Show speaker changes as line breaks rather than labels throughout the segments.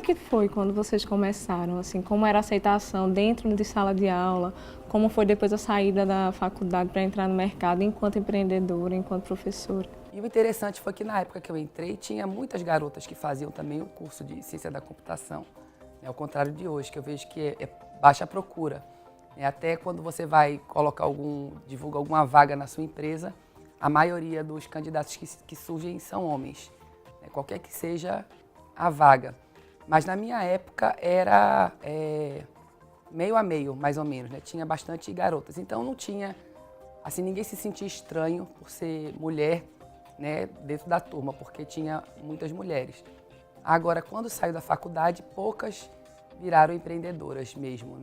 que foi quando vocês começaram? Assim, como era a aceitação dentro de sala de aula? Como foi depois a saída da faculdade para entrar no mercado enquanto empreendedora, enquanto professora?
E o interessante foi que na época que eu entrei, tinha muitas garotas que faziam também o curso de ciência da computação. Ao contrário de hoje, que eu vejo que é baixa a procura. Até quando você vai colocar divulga alguma vaga na sua empresa, a maioria dos candidatos que surgem são homens, qualquer que seja a vaga. Mas na minha época era meio a meio, mais ou menos, tinha bastante garotas. Então não tinha, assim, ninguém se sentia estranho por ser mulher, dentro da turma, porque tinha muitas mulheres. Agora, quando saiu da faculdade, poucas viraram empreendedoras mesmo,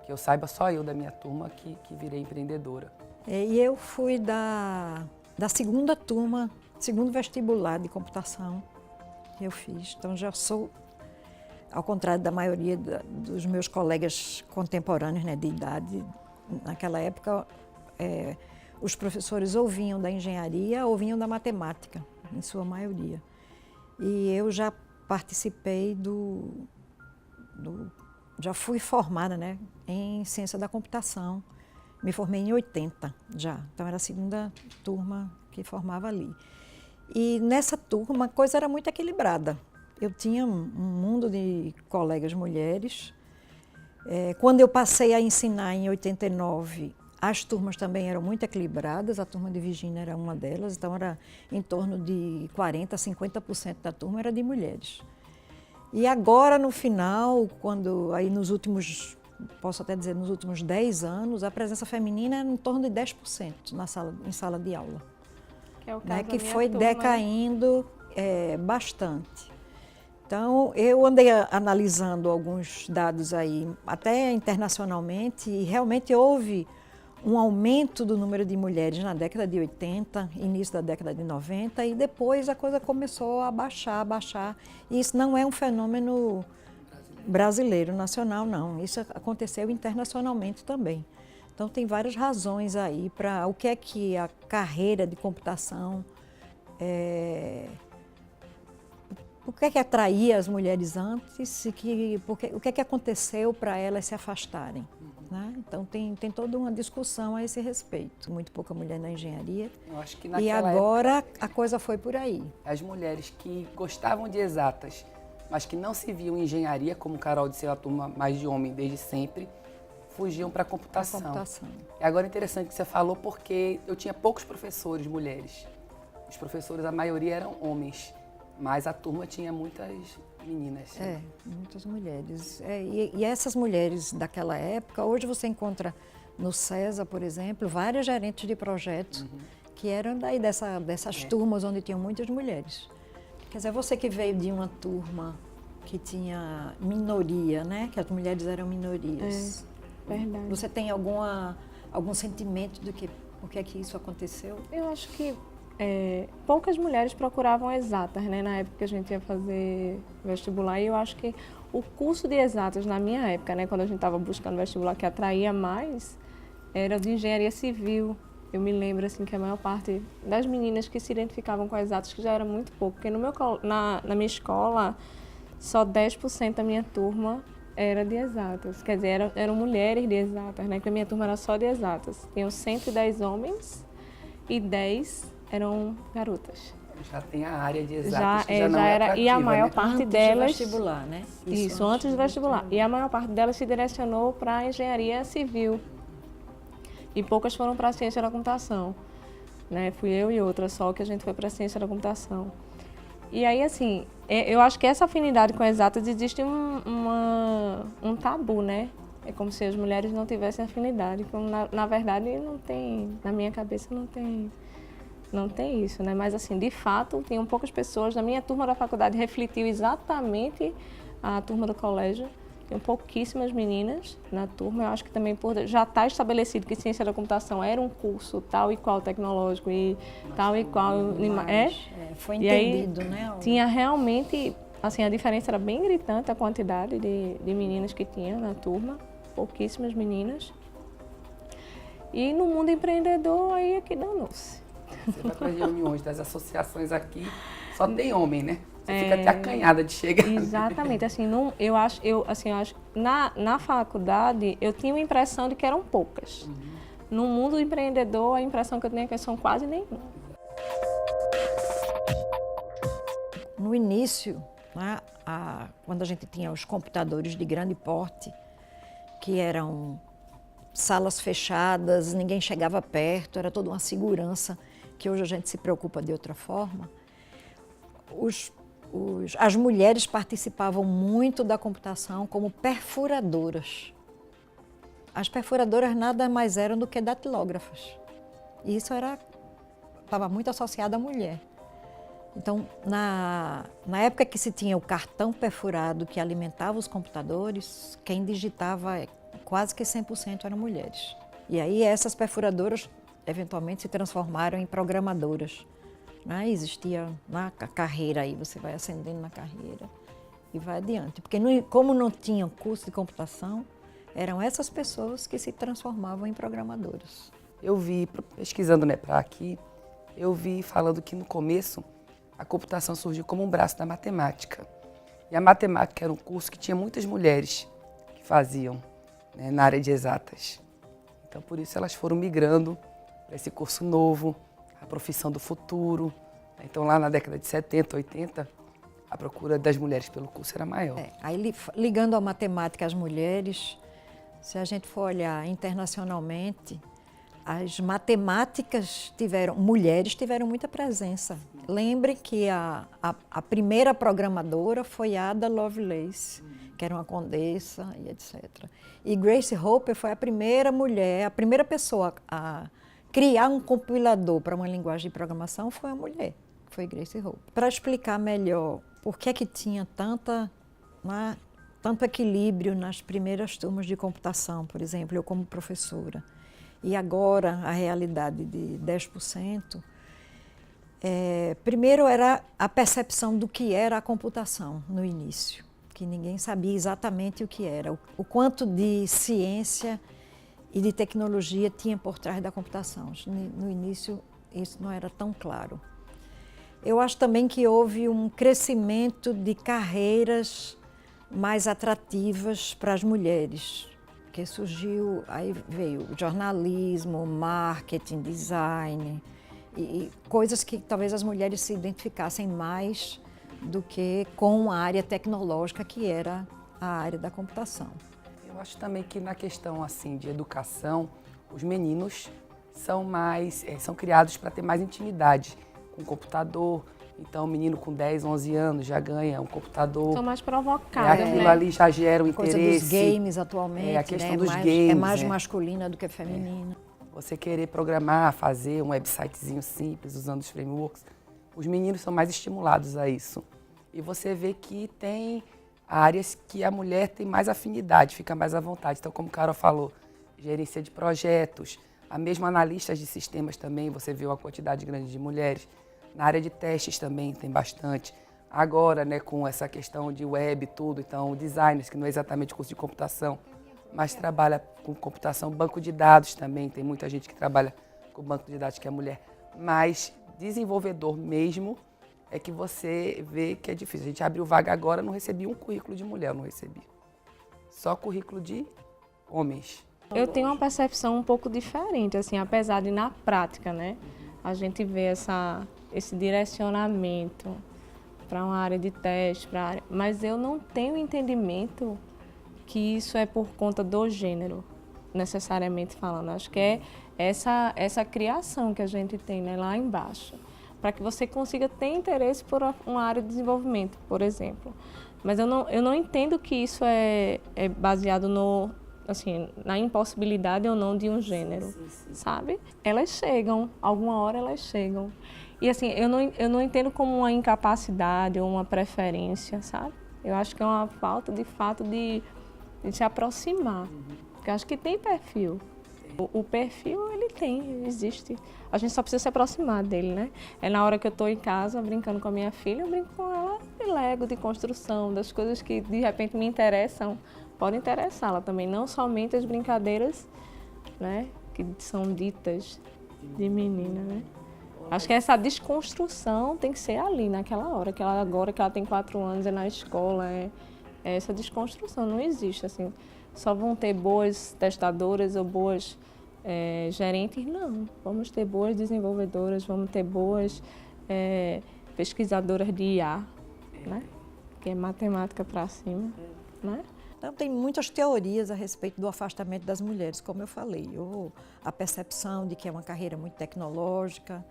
Que eu saiba, só eu da minha turma que virei empreendedora.
E eu fui da segunda turma, segundo vestibular de computação que eu fiz. Então já sou, ao contrário da maioria dos meus colegas contemporâneos, de idade, naquela época os professores ou vinham da engenharia ou vinham da matemática, em sua maioria. E eu já participei já fui formada em ciência da computação. Me formei em 80 já, então era a segunda turma que formava ali. E nessa turma a coisa era muito equilibrada. Eu tinha um mundo de colegas mulheres. Quando eu passei a ensinar em 89, as turmas também eram muito equilibradas, a turma de Virgínia era uma delas, então era em torno de 40% a 50% da turma era de mulheres. E agora, no final, aí nos últimos, posso até dizer, nos últimos 10 anos, a presença feminina era em torno de 10% em sala de aula.
Que é o caso
que
da minha
foi
turma,
decaindo bastante. Então, eu andei analisando alguns dados aí, até internacionalmente, e realmente houve um aumento do número de mulheres na década de 80, início da década de 90, e depois a coisa começou a baixar. E isso não é um fenômeno brasileiro, nacional, não. Isso aconteceu internacionalmente também. Então, tem várias razões aí para o que é que a carreira de computação, o que é que atraía as mulheres antes e o que é que aconteceu para elas se afastarem. Então, tem toda uma discussão a esse respeito. Muito pouca mulher na engenharia.
Eu acho que
e agora a coisa foi por aí.
As mulheres que gostavam de exatas, mas que não se viam em engenharia, como Carol disse, a turma mais de homem desde sempre, fugiam para a computação. E agora é interessante que você falou, porque eu tinha poucos professores mulheres. Os professores, a maioria eram homens, mas a turma tinha muitas meninas.
Muitas mulheres. E essas mulheres daquela época, hoje você encontra no CESA, por exemplo, várias gerentes de projetos que eram daí dessas turmas onde tinham muitas mulheres. Quer dizer, você que veio de uma turma que tinha minoria, que as mulheres eram minorias.
Verdade.
Você tem algum sentimento do que por que é que isso aconteceu?
Eu acho que poucas mulheres procuravam exatas, na época que a gente ia fazer vestibular, e eu acho que o curso de exatas na minha época, quando a gente estava buscando vestibular que atraía mais, era de engenharia civil. Eu me lembro assim que a maior parte das meninas que se identificavam com exatas, que já era muito pouco, porque na minha escola só 10% da minha turma era de exatas, quer dizer, eram mulheres de exatas, porque a minha turma era só de exatas. Tinham 110 homens e 10 eram garotas.
Já tem a área de exatas que já não
era
atrativa,
e a maior parte
antes
delas
do vestibular,
Isso, antes do vestibular. E a maior parte delas se direcionou para a engenharia civil. E poucas foram para a ciência da computação. Fui eu e outra só que a gente foi para a ciência da computação. E aí, assim, eu acho que essa afinidade com exatas existe um tabu, É como se as mulheres não tivessem afinidade. Como na verdade, não tem, na minha cabeça não tem isso, Mas, assim, de fato, tinham poucas pessoas. Na minha turma da faculdade refletiu exatamente a turma do colégio. Tinham pouquíssimas meninas na turma. Eu acho que também já está estabelecido que ciência da computação era um curso tal e qual tecnológico e tal e qual...
Foi entendido,
Tinha realmente... Assim, a diferença era bem gritante, a quantidade de meninas que tinha na turma. Pouquíssimas meninas. E no mundo empreendedor, aí é que danou-se.
Você vai para as reuniões das associações aqui, só tem homem, Você fica até acanhada de chegar.
Exatamente, assim, não, eu acho, na faculdade eu tinha a impressão de que eram poucas. No mundo empreendedor, a impressão que eu tinha é que são quase nenhuma.
No início, né, quando a gente tinha os computadores de grande porte, que eram salas fechadas, ninguém chegava perto, era toda uma segurança, que hoje a gente se preocupa de outra forma, as mulheres participavam muito da computação como perfuradoras. As perfuradoras nada mais eram do que datilógrafas. E isso estava muito associado à mulher. Então, na época que se tinha o cartão perfurado que alimentava os computadores, quem digitava quase que 100% eram mulheres. E aí essas perfuradoras eventualmente se transformaram em programadoras. Né? Existia na carreira aí, você vai ascendendo na carreira e vai adiante. Porque como não tinham curso de computação, eram essas pessoas que se transformavam em programadoras.
Eu vi, pesquisando, né, para aqui, eu vi falando que no começo a computação surgiu como um braço da matemática. E a matemática era um curso que tinha muitas mulheres que faziam, né, na área de exatas. Então, por isso elas foram migrando para esse curso novo, a profissão do futuro. Então, lá na década de 70, 80, a procura das mulheres pelo curso era maior.
Aí, ligando a matemática às mulheres, se a gente for olhar internacionalmente, as matemáticas mulheres tiveram muita presença. Lembre que a primeira programadora foi Ada Lovelace, que era uma condessa e etc. E Grace Hopper foi a primeira mulher, a primeira pessoa a criar um compilador para uma linguagem de programação foi a mulher, foi Grace Hopper. Para explicar melhor por que tinha tanto equilíbrio nas primeiras turmas de computação, por exemplo, eu como professora, e agora a realidade de 10%, primeiro era a percepção do que era a computação no início, que ninguém sabia exatamente o que era, o quanto de ciência e de tecnologia tinha por trás da computação. No início isso não era tão claro. Eu acho também que houve um crescimento de carreiras mais atrativas para as mulheres, porque surgiu, aí veio jornalismo, marketing, design, e coisas que talvez as mulheres se identificassem mais do que com a área tecnológica, que era a área da computação.
Eu acho também que na questão assim, de educação, os meninos são criados para ter mais intimidade com o computador. Então, o menino com 10, 11 anos já ganha um computador.
São mais provocados,
aquilo ali já gera um
interesse.
Coisa
dos games atualmente,
a questão dos games.
É mais masculina do que feminina.
Você querer programar, fazer um websitezinho simples, usando os frameworks, os meninos são mais estimulados a isso. E você vê que tem áreas que a mulher tem mais afinidade, fica mais à vontade. Então, como a Carol falou, gerência de projetos, a mesma analistas de sistemas também, você vê uma quantidade grande de mulheres. Na área de testes também tem bastante. Agora, né, com essa questão de web e tudo, então designers, que não é exatamente curso de computação, mas trabalha com computação, banco de dados também, tem muita gente que trabalha com banco de dados que é mulher. Mas desenvolvedor mesmo é que você vê que é difícil. A gente abriu vaga agora, não recebi um currículo de mulher, eu não recebi. Só currículo de homens.
Eu tenho uma percepção um pouco diferente, assim, apesar de na prática, né, a gente vê esse direcionamento para uma área de teste, mas eu não tenho entendimento que isso é por conta do gênero, necessariamente falando. Acho que é essa criação que a gente tem, né, lá embaixo, para que você consiga ter interesse por uma área de desenvolvimento, por exemplo. Mas eu não entendo que isso é baseado na impossibilidade ou não de um gênero, sabe? Elas chegam, alguma hora elas chegam. E assim, eu não entendo como uma incapacidade ou uma preferência, sabe? Eu acho que é uma falta, de fato, de se aproximar. Porque eu acho que tem perfil. O perfil, ele existe. A gente só precisa se aproximar dele, né? É na hora que eu estou em casa brincando com a minha filha, eu brinco com ela de Lego, de construção, das coisas que de repente me interessam, podem interessá-la também. Não somente as brincadeiras, né, que são ditas de menina, né? Acho que essa desconstrução tem que ser ali, naquela hora, que ela, agora que ela tem 4 anos, é na escola, é essa desconstrução, não existe assim. Só vão ter boas testadoras ou boas gerentes, não. Vamos ter boas desenvolvedoras, vamos ter boas pesquisadoras de IA, né? Que é matemática para cima, né?
Então, tem muitas teorias a respeito do afastamento das mulheres, como eu falei. A percepção de que é uma carreira muito tecnológica.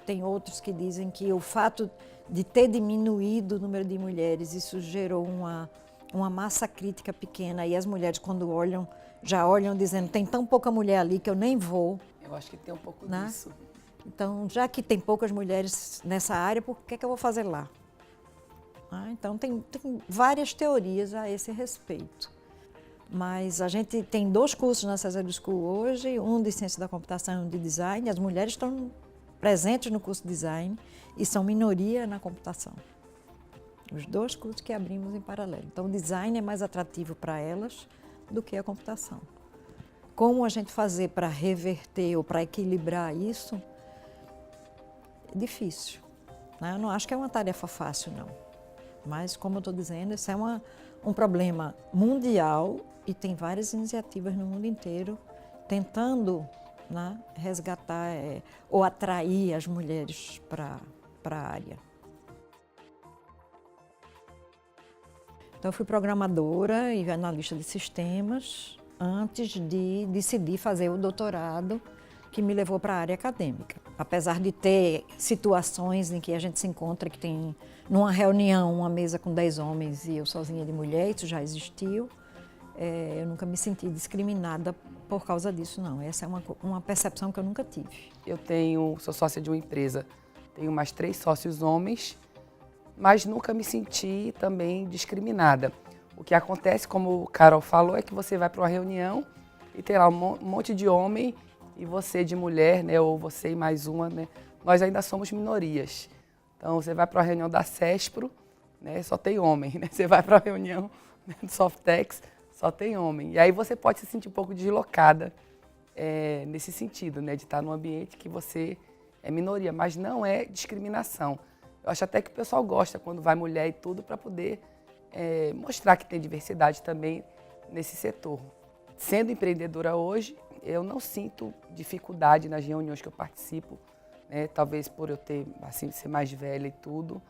Tem outros que dizem que o fato de ter diminuído o número de mulheres, isso gerou uma massa crítica pequena. E as mulheres, quando olham, já olham dizendo, tem tão pouca mulher ali que eu nem vou.
Eu acho que tem um pouco
né?
disso.
Então, já que tem poucas mulheres nessa área, por que eu vou fazer lá? Então, tem várias teorias a esse respeito. Mas a gente tem 2 cursos na Cesar School hoje, um de Ciência da Computação e um de Design. As mulheres estão presentes no curso de Design e são minoria na computação. Os 2 cursos que abrimos em paralelo. Então, o Design é mais atrativo para elas do que a computação. Como a gente fazer para reverter ou para equilibrar isso, é difícil. Né? Eu não acho que é uma tarefa fácil, não. Mas, como eu estou dizendo, isso é um problema mundial e tem várias iniciativas no mundo inteiro tentando, né, resgatar ou atrair as mulheres para a área. Então, eu fui programadora e analista de sistemas antes de decidir fazer o doutorado que me levou para a área acadêmica. Apesar de ter situações em que a gente se encontra que tem numa reunião uma mesa com 10 homens e eu sozinha de mulher, isso já existiu, eu nunca me senti discriminada por causa disso, não. Essa é uma percepção que eu nunca tive.
Sou sócia de uma empresa, tenho mais 3 sócios homens, mas nunca me senti também discriminada. O que acontece, como o Carol falou, é que você vai para uma reunião e tem lá um monte de homem e você de mulher, né, ou você e mais uma, né, nós ainda somos minorias. Então, você vai para a reunião da CESPRO, né, só tem homem, né? Você vai para a reunião, né, do Softex, só tem homem. E aí você pode se sentir um pouco deslocada nesse sentido, né, de estar num ambiente que você é minoria, mas não é discriminação. Eu acho até que o pessoal gosta quando vai mulher e tudo para poder mostrar que tem diversidade também nesse setor. Sendo empreendedora hoje, eu não sinto dificuldade nas reuniões que eu participo, né? Talvez por eu ser mais velha e tudo.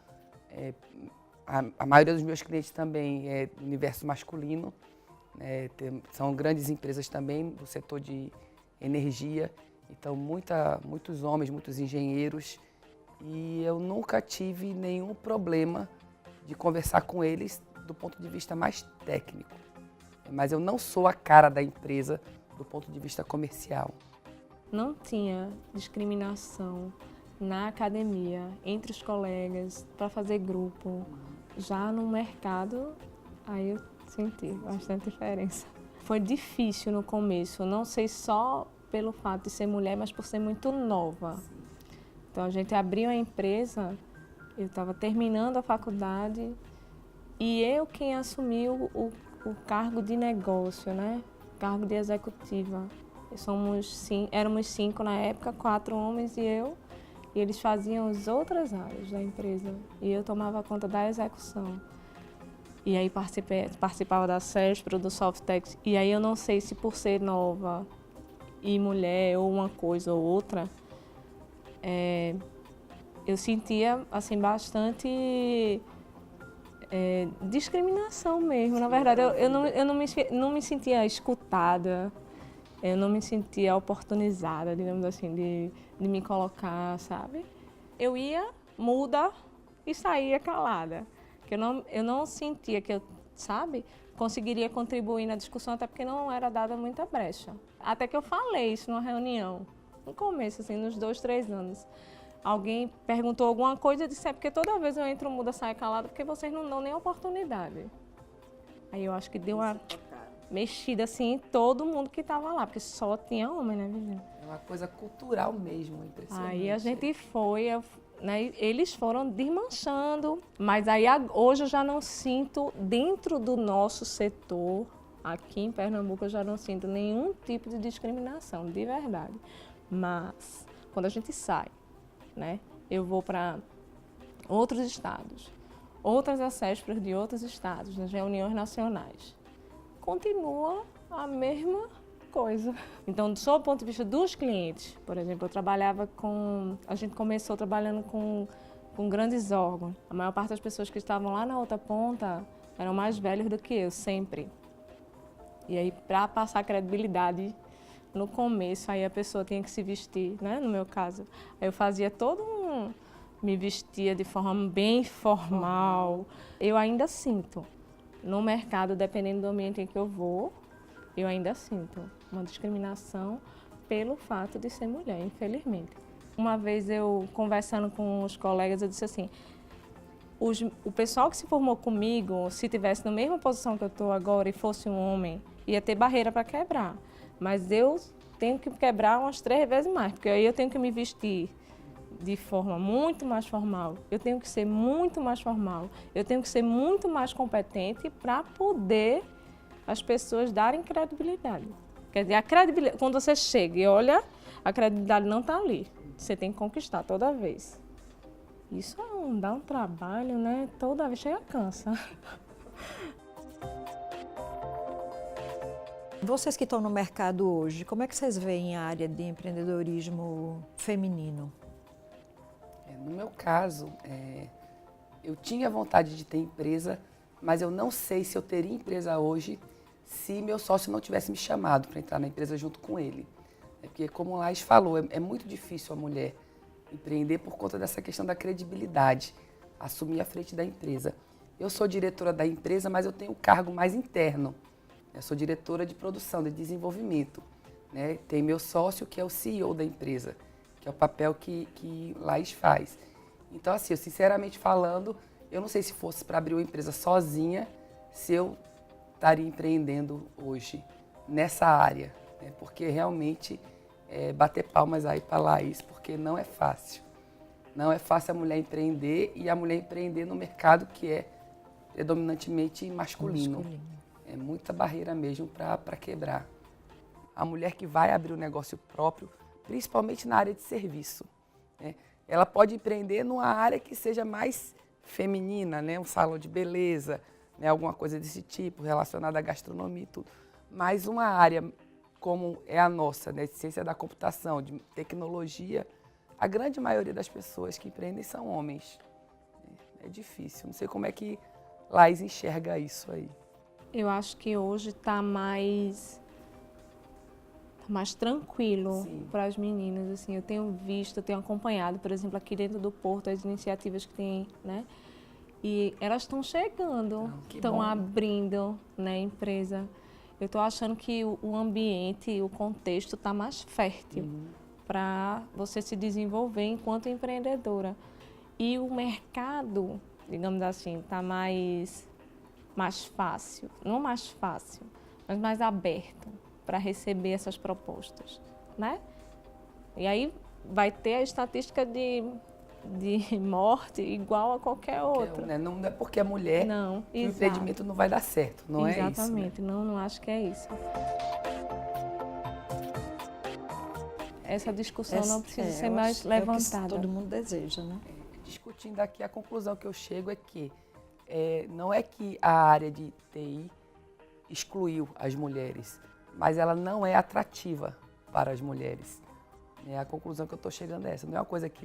A maioria dos meus clientes também é do universo masculino, né? São grandes empresas também do setor de energia, então muitos homens, muitos engenheiros, e eu nunca tive nenhum problema de conversar com eles do ponto de vista mais técnico. Mas eu não sou a cara da empresa do ponto de vista comercial.
Não tinha discriminação na academia, entre os colegas, para fazer grupo. Já no mercado, aí eu senti bastante diferença. Foi difícil no começo, não sei só pelo fato de ser mulher, mas por ser muito nova. Então a gente abriu a empresa, eu estava terminando a faculdade e eu quem assumiu o cargo de negócio, né? Cargo de executiva. Éramos 5 na época, 4 homens e eu, e eles faziam as outras áreas da empresa e eu tomava conta da execução. E aí participava da CESPRO, do Softex, e aí eu não sei se por ser nova e mulher ou uma coisa ou outra, eu sentia assim bastante discriminação mesmo. Na verdade, eu não me sentia escutada, eu não me sentia oportunizada, digamos assim, de me colocar, sabe? Eu ia muda e saía calada. Eu não sentia que eu, sabe, conseguiria contribuir na discussão, até porque não era dada muita brecha. Até que eu falei isso numa reunião, no começo, assim, nos 2, 3 anos. Alguém perguntou alguma coisa e disse, porque toda vez eu entro muda, saio calada, porque vocês não dão nem oportunidade. Aí eu acho que deu uma mexida assim em todo mundo que estava lá, porque só tinha homem, né, Virginia?
É uma coisa cultural mesmo, impressionante.
Aí a gente foi, né, eles foram desmanchando, mas aí hoje eu já não sinto, dentro do nosso setor, aqui em Pernambuco, eu já não sinto nenhum tipo de discriminação, de verdade. Mas quando a gente sai, né? Eu vou para outros estados, outras assessores de outros estados, nas reuniões nacionais. Continua a mesma coisa. Então, sob o ponto de vista dos clientes, por exemplo, a gente começou trabalhando com grandes órgãos. A maior parte das pessoas que estavam lá na outra ponta eram mais velhos do que eu, sempre. E aí, para passar credibilidade, no começo, aí a pessoa tinha que se vestir, né? No meu caso. Aí eu fazia me vestia de forma bem formal. Eu ainda sinto, no mercado, dependendo do ambiente em que eu vou, eu ainda sinto uma discriminação pelo fato de ser mulher, infelizmente. Uma vez eu, conversando com os colegas, eu disse assim, o pessoal que se formou comigo, se tivesse na mesma posição que eu estou agora e fosse um homem, ia ter barreira para quebrar. Mas eu tenho que quebrar umas 3 vezes mais, porque aí eu tenho que me vestir de forma muito mais formal, eu tenho que ser muito mais formal, eu tenho que ser muito mais competente para poder as pessoas darem credibilidade. Quer dizer, a credibilidade, quando você chega e olha, a credibilidade não está ali. Você tem que conquistar toda vez. Isso dá um trabalho, né? Toda vez chega, cansa.
Vocês que estão no mercado hoje, como é que vocês veem a área de empreendedorismo feminino?
No meu caso, eu tinha vontade de ter empresa, mas eu não sei se eu teria empresa hoje se meu sócio não tivesse me chamado para entrar na empresa junto com ele. Porque, como o Laís falou, é muito difícil a mulher empreender por conta dessa questão da credibilidade, assumir a frente da empresa. Eu sou diretora da empresa, mas eu tenho um cargo mais interno. Eu sou diretora de produção, de desenvolvimento. Né? Tem meu sócio, que é o CEO da empresa, que é o papel que Laís faz. Então, assim, eu sinceramente falando, eu não sei se fosse para abrir uma empresa sozinha, se eu estaria empreendendo hoje nessa área, né? Porque realmente, bater palmas aí para Laís, porque não é fácil. Não é fácil a mulher empreender e a mulher empreender no mercado que é predominantemente masculino. É muita barreira mesmo para quebrar. A mulher que vai abrir um negócio próprio, principalmente na área de serviço, né? Ela pode empreender numa área que seja mais feminina, né? Um salão de beleza, né? Alguma coisa desse tipo, relacionada à gastronomia e tudo. Mas uma área como é a nossa, né? De ciência da computação, de tecnologia, a grande maioria das pessoas que empreendem são homens. É difícil, não sei como é que Laís enxerga isso aí.
Eu acho que hoje está mais tranquilo para as meninas. Assim, eu tenho visto, eu tenho acompanhado, por exemplo, aqui dentro do Porto, as iniciativas que tem, né? E elas estão chegando, estão abrindo, né, empresa. Eu estou achando que o ambiente, o contexto está mais fértil para você se desenvolver enquanto empreendedora. E o mercado, digamos assim, está mais fácil, não mais fácil, mas mais aberto para receber essas propostas, né? E aí vai ter a estatística de morte igual a qualquer outra.
Né? Não é porque é mulher que o empreendimento não vai dar certo, não é isso?
Exatamente, né? Não acho que é isso. Essa discussão não precisa ser mais levantada.
É o que todo mundo deseja, né?
Discutindo aqui, a conclusão que eu chego é que não é que a área de TI excluiu as mulheres, mas ela não é atrativa para as mulheres. A conclusão que eu estou chegando é essa. Não é uma coisa que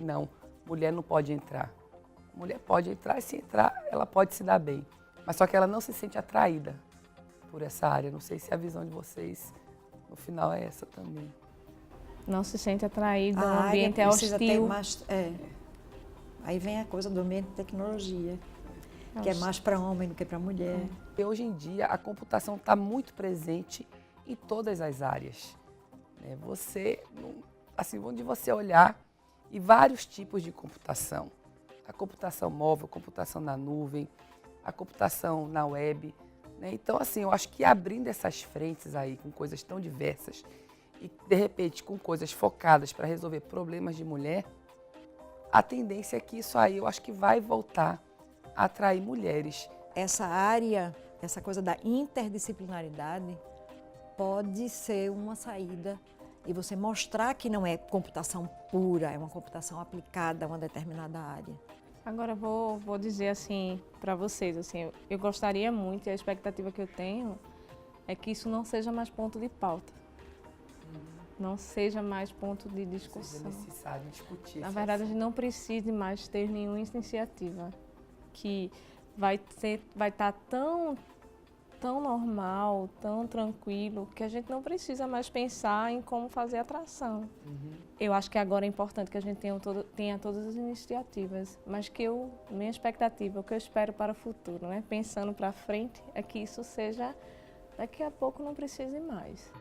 mulher não pode entrar. Mulher pode entrar e se entrar, ela pode se dar bem. Mas só que ela não se sente atraída por essa área. Não sei se a visão de vocês, no final, é essa também.
Não se sente atraída, o ambiente é hostil.
Aí vem a coisa do ambiente de tecnologia, que é mais para homem do que para mulher.
E hoje em dia, a computação está muito presente em todas as áreas. Onde você olhar, e vários tipos de computação. A computação móvel, a computação na nuvem, a computação na web. Né? Então, assim, eu acho que abrindo essas frentes aí com coisas tão diversas e, de repente, com coisas focadas para resolver problemas de mulher, a tendência é que isso aí eu acho que vai voltar a atrair mulheres.
Essa área, essa coisa da interdisciplinaridade pode ser uma saída e você mostrar que não é computação pura, é uma computação aplicada a uma determinada área.
Agora vou dizer assim para vocês, assim, eu gostaria muito, e a expectativa que eu tenho é que isso não seja mais ponto de pauta, não seja mais ponto de discussão.
Seja necessário discutir.
Na verdade, a gente não precisa mais ter nenhuma iniciativa que vai estar tão normal, tão tranquilo, que a gente não precisa mais pensar em como fazer atração. Eu acho que agora é importante que a gente tenha todas as iniciativas, mas que minha expectativa, o que eu espero para o futuro, né, pensando para frente, é que isso seja, daqui a pouco não precise mais.